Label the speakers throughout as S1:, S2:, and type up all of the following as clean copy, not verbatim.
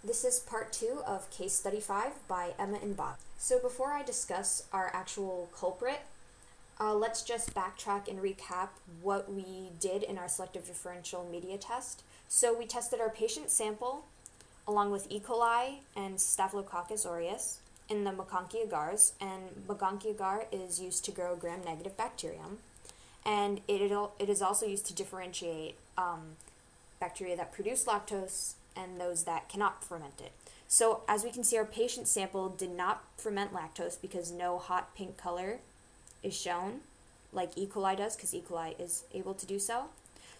S1: This is part 2 of case study 5 by Emma and Bob. So before I discuss our actual culprit, let's just backtrack and recap what we did in our selective differential media test. So we tested our patient sample along with E. coli and Staphylococcus aureus in the McConkey agars, and McConkey agar is used to grow gram-negative bacterium, and it is also used to differentiate bacteria that produce lactose and those that cannot ferment it. So as we can see, our patient sample did not ferment lactose because no hot pink color is shown like E. coli does, because E. coli is able to do so.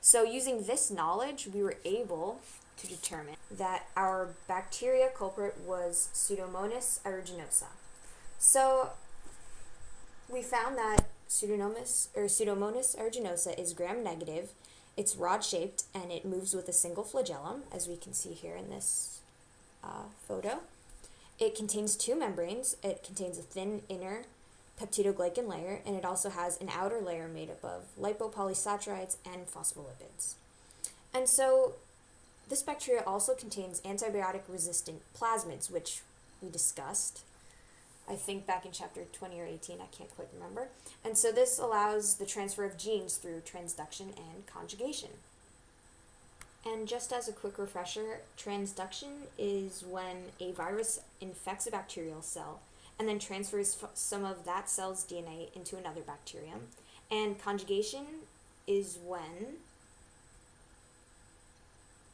S1: So using this knowledge, we were able to determine that our bacteria culprit was Pseudomonas aeruginosa. So we found that Pseudomonas aeruginosa is gram-negative. It's rod-shaped, and it moves with a single flagellum, as we can see here in this photo. It contains two membranes. It contains a thin inner peptidoglycan layer, and it also has an outer layer made up of lipopolysaccharides and phospholipids. And so this bacteria also contains antibiotic-resistant plasmids, which we discussed, I think back in chapter 20 or 18, I can't quite remember. And so this allows the transfer of genes through transduction and conjugation. And just as a quick refresher, transduction is when a virus infects a bacterial cell and then transfers some of that cell's DNA into another bacterium. And conjugation is when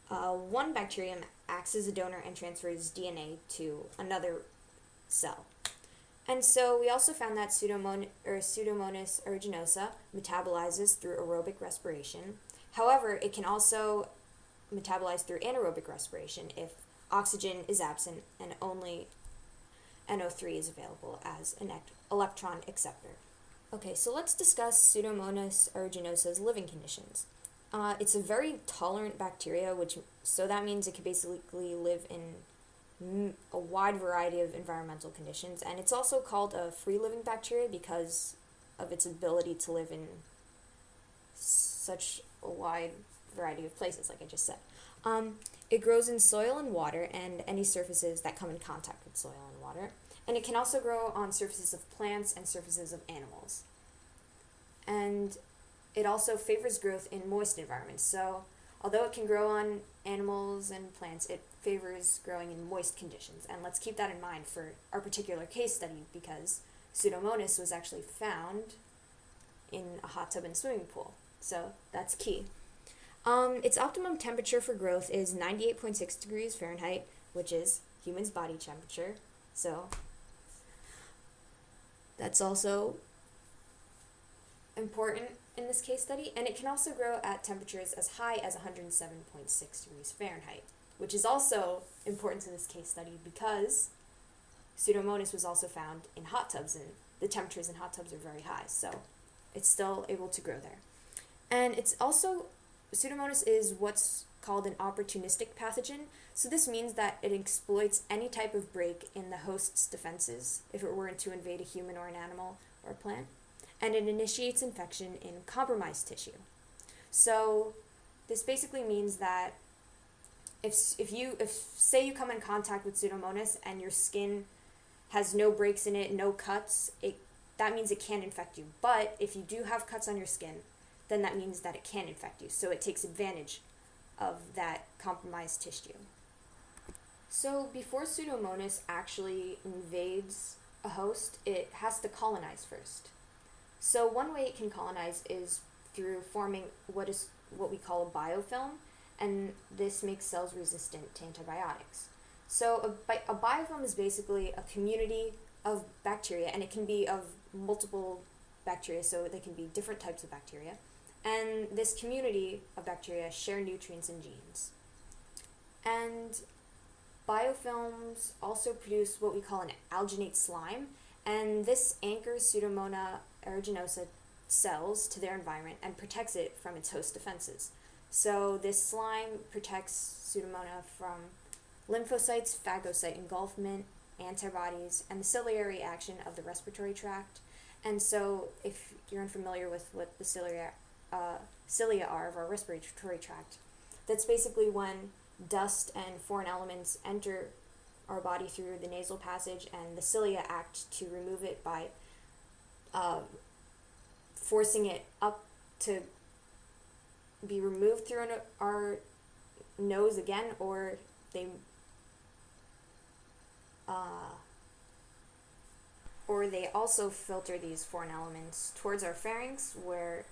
S1: one bacterium acts as a donor and transfers DNA to another cell. And so we also found that Pseudomonas aeruginosa metabolizes through aerobic respiration. However, it can also metabolize through anaerobic respiration if oxygen is absent and only NO3 is available as an electron acceptor. Okay, so let's discuss Pseudomonas aeruginosa's living conditions. It's a very tolerant bacteria, so that means it can basically live in a wide variety of environmental conditions, and it's also called a free-living bacteria because of its ability to live in such a wide variety of places, like I just said. It grows in soil and water and any surfaces that come in contact with soil and water, and it can also grow on surfaces of plants and surfaces of animals. And it also favors growth in moist environments, so although it can grow on animals and plants, it favors growing in moist conditions. And let's keep that in mind for our particular case study, because Pseudomonas was actually found in a hot tub and swimming pool. So that's key. Its optimum temperature for growth is 98.6 degrees Fahrenheit, which is human's body temperature. So that's also important in this case study, and it can also grow at temperatures as high as 107.6 degrees Fahrenheit, which is also important to this case study because Pseudomonas was also found in hot tubs, and the temperatures in hot tubs are very high, so it's still able to grow there. And it's also, Pseudomonas is what's called an opportunistic pathogen, so this means that it exploits any type of break in the host's defenses if it were to invade a human or an animal or a plant. And it initiates infection in compromised tissue. So this basically means that if say you come in contact with Pseudomonas and your skin has no breaks in it, no cuts, that means it can't infect you. But if you do have cuts on your skin, then that means that it can infect you. So it takes advantage of that compromised tissue. So before Pseudomonas actually invades a host, it has to colonize first. So one way it can colonize is through forming what we call a biofilm, and this makes cells resistant to antibiotics. So a biofilm is basically a community of bacteria, and it can be of multiple bacteria, so they can be different types of bacteria. And this community of bacteria share nutrients and genes. And biofilms also produce what we call an alginate slime, and this anchors Pseudomonas aeruginosa cells to their environment and protects it from its host defenses. So this slime protects Pseudomonas from lymphocytes, phagocyte engulfment, antibodies, and the ciliary action of the respiratory tract. And so if you're unfamiliar with what the cilia are of our respiratory tract, that's basically when dust and foreign elements enter our body through the nasal passage, and the cilia act to remove it by forcing it up to be removed through our nose again, or they also filter these foreign elements towards our pharynx, where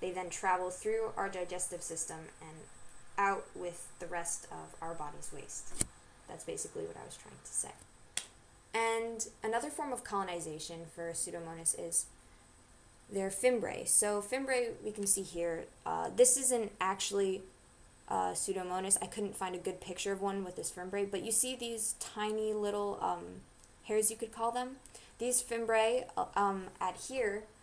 S1: they then travel through our digestive system and out with the rest of our body's waste. That's basically what I was trying to say. And another form of colonization for Pseudomonas is their fimbriae. So fimbriae, we can see here, this isn't actually Pseudomonas. I couldn't find a good picture of one with this fimbriae, but you see these tiny little hairs, you could call them. These fimbriae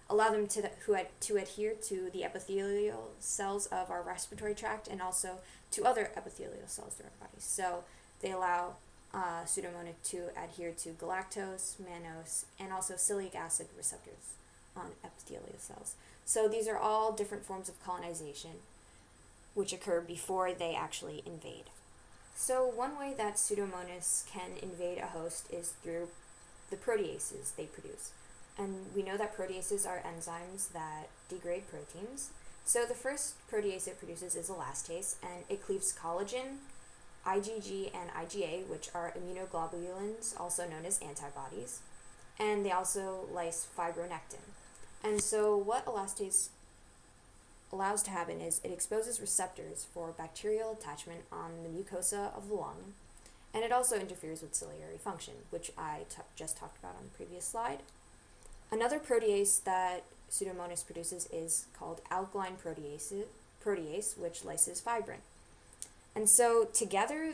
S1: allow them to adhere to the epithelial cells of our respiratory tract and also to other epithelial cells in our body. So they allow Pseudomonas to adhere to galactose, mannose, and also ciliic acid receptors on epithelial cells. So these are all different forms of colonization which occur before they actually invade. So one way that Pseudomonas can invade a host is through the proteases they produce. And we know that proteases are enzymes that degrade proteins. So the first protease it produces is elastase, and it cleaves collagen, IgG, and IgA, which are immunoglobulins, also known as antibodies. And they also lyse fibronectin. And so what elastase allows to happen is it exposes receptors for bacterial attachment on the mucosa of the lung, and it also interferes with ciliary function, which I just talked about on the previous slide. Another protease that Pseudomonas produces is called alkaline protease, which lyses fibrin. And so together,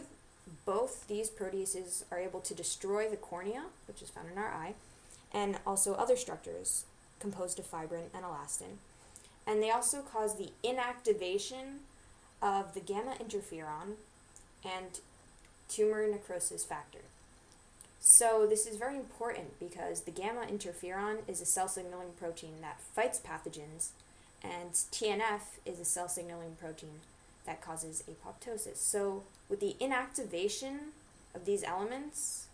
S1: both these proteases are able to destroy the cornea, which is found in our eye, and also other structures composed of fibrin and elastin. And they also cause the inactivation of the gamma interferon and tumor necrosis factor. So this is very important because the gamma interferon is a cell signaling protein that fights pathogens, and TNF is a cell signaling protein that causes apoptosis. So with the inactivation of these elements,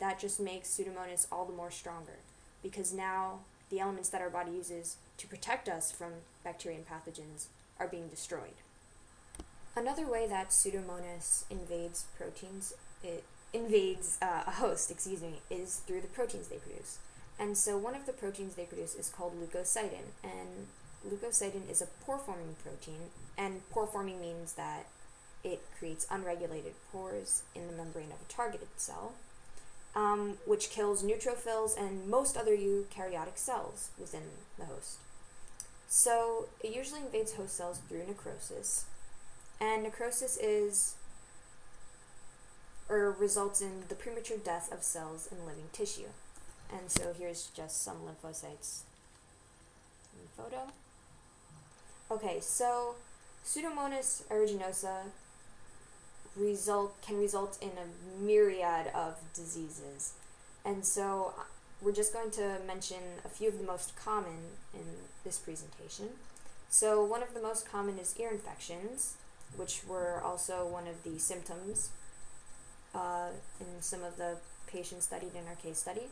S1: that just makes Pseudomonas all the more stronger, because now the elements that our body uses to protect us from bacteria and pathogens are being destroyed. Another way that Pseudomonas invades a host, is through the proteins they produce. And so one of the proteins they produce is called leukocidin, and leukocidin is a pore-forming protein, and pore-forming means that it creates unregulated pores in the membrane of a targeted cell, which kills neutrophils and most other eukaryotic cells within the host. So it usually invades host cells through necrosis, and necrosis results in the premature death of cells in living tissue. And so here's just some lymphocytes in the photo. Okay, so Pseudomonas aeruginosa can result in a myriad of diseases. And so we're just going to mention a few of the most common in this presentation. So one of the most common is ear infections, which were also one of the symptoms in some of the patients studied in our case study.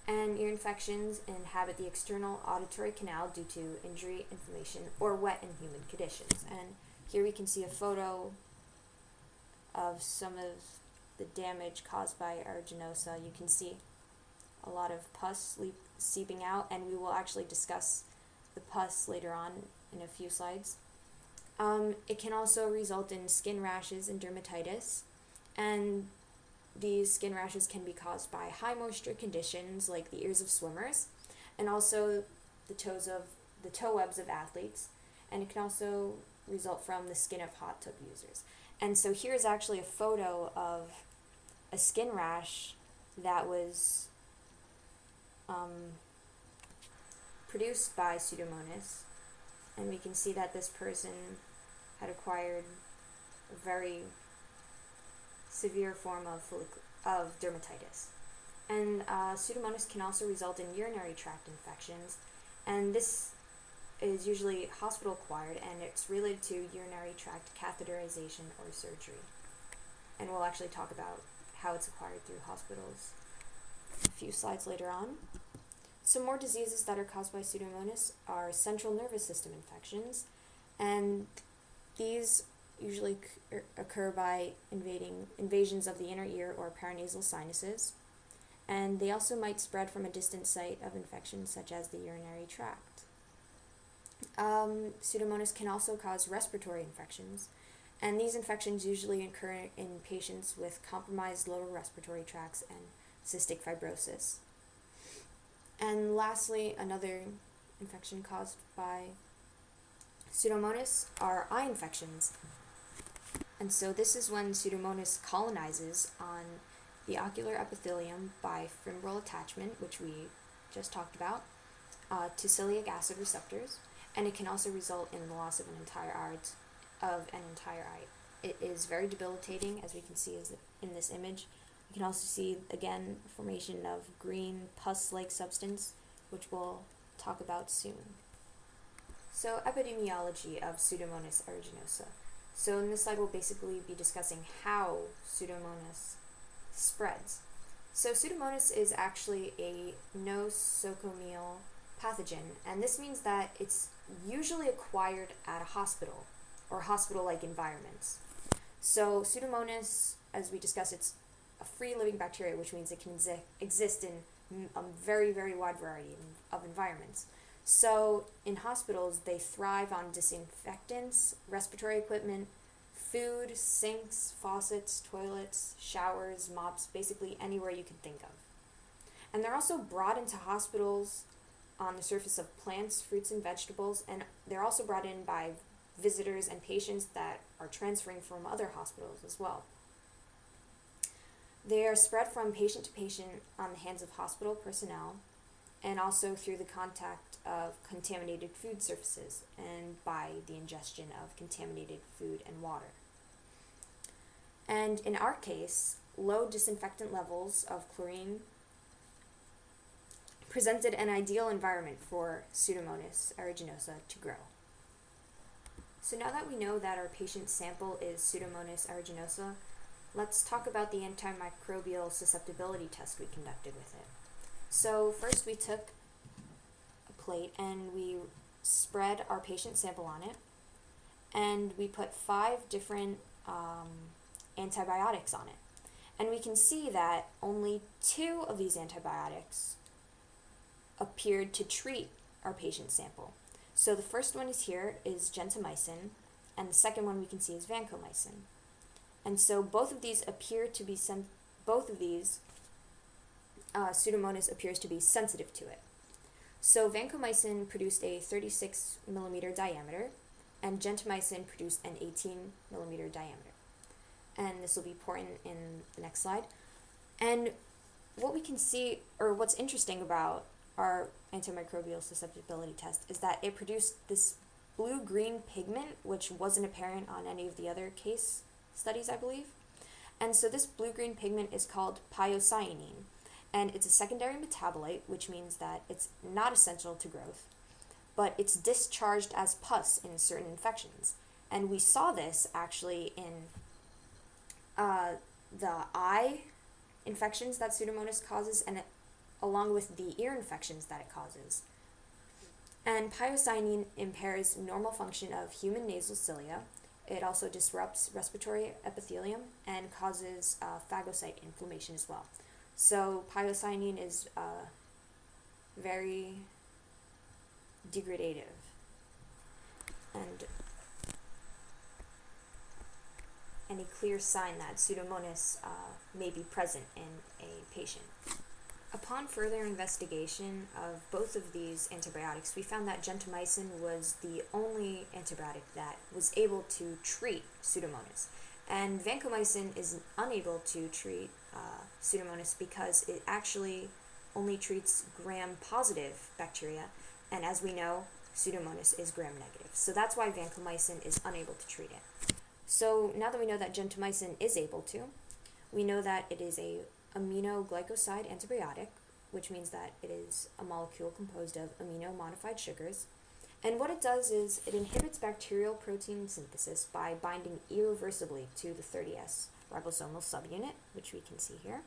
S1: And ear infections inhabit the external auditory canal due to injury, inflammation, or wet and humid conditions. And here we can see a photo of some of the damage caused by aeruginosa. You can see a lot of pus seeping out, and we will actually discuss the pus later on in a few slides. It can also result in skin rashes and dermatitis, and these skin rashes can be caused by high moisture conditions like the ears of swimmers, and also the toe webs of athletes, and it can also result from the skin of hot tub users. And so here's actually a photo of a skin rash that was produced by Pseudomonas, and we can see that this person had acquired a very severe form of dermatitis. And Pseudomonas can also result in urinary tract infections, and this is usually hospital acquired, and it's related to urinary tract catheterization or surgery. and we'll actually talk about how it's acquired through hospitals a few slides later on. Some more diseases that are caused by Pseudomonas are central nervous system infections, and these usually occur by invasions of the inner ear or paranasal sinuses, and they also might spread from a distant site of infection such as the urinary tract. Pseudomonas can also cause respiratory infections, and these infections usually occur in patients with compromised lower respiratory tracts and cystic fibrosis. And lastly, another infection caused by Pseudomonas are eye infections. And so this is when Pseudomonas colonizes on the ocular epithelium by fibril attachment, which we just talked about, to celiac acid receptors, and it can also result in the loss of an entire eye. It is very debilitating, as we can see in this image. You can also see, again, formation of green pus-like substance, which we'll talk about soon. So, epidemiology of Pseudomonas aeruginosa. So in this slide, we'll basically be discussing how Pseudomonas spreads. So Pseudomonas is actually a nosocomial pathogen, and this means that it's usually acquired at a hospital or hospital-like environments. So Pseudomonas, as we discussed, it's a free-living bacteria, which means it can exist in a very, very wide variety of environments. So in hospitals, they thrive on disinfectants, respiratory equipment, food, sinks, faucets, toilets, showers, mops, basically anywhere you can think of. And they're also brought into hospitals on the surface of plants, fruits, and vegetables, and they're also brought in by visitors and patients that are transferring from other hospitals as well. They are spread from patient to patient on the hands of hospital personnel, and also through the contact of contaminated food surfaces and by the ingestion of contaminated food and water. And in our case, low disinfectant levels of chlorine presented an ideal environment for Pseudomonas aeruginosa to grow. So now that we know that our patient sample is Pseudomonas aeruginosa, let's talk about the antimicrobial susceptibility test we conducted with it. So first we took a plate and we spread our patient sample on it, and we put 5 different antibiotics on it. And we can see that only 2 of these antibiotics appeared to treat our patient sample. So the first one is here is gentamicin, and the second one we can see is vancomycin. And so both of these appear to be Pseudomonas appears to be sensitive to it. So vancomycin produced a 36 millimeter diameter, and gentamicin produced an 18 millimeter diameter. And this will be important in the next slide. And what we can see, or what's interesting about our antimicrobial susceptibility test, is that it produced this blue-green pigment, which wasn't apparent on any of the other case studies, I believe. And so this blue-green pigment is called piocyanine, and it's a secondary metabolite, which means that it's not essential to growth, but it's discharged as pus in certain infections. And we saw this actually in the eye infections that Pseudomonas causes, and along with the ear infections that it causes. And piocyanine impairs normal function of human nasal cilia. It also disrupts respiratory epithelium and causes phagocyte inflammation as well. So piocyanine is very degradative and any clear sign that Pseudomonas may be present in a patient. Upon further investigation of both of these antibiotics, we found that gentamicin was the only antibiotic that was able to treat Pseudomonas. And vancomycin is unable to treat Pseudomonas because it actually only treats gram-positive bacteria, and as we know, Pseudomonas is gram-negative. So that's why vancomycin is unable to treat it. So now that we know that gentamicin is able to, we know that it is a aminoglycoside antibiotic, which means that it is a molecule composed of amino-modified sugars. And what it does is it inhibits bacterial protein synthesis by binding irreversibly to the 30S ribosomal subunit, which we can see here.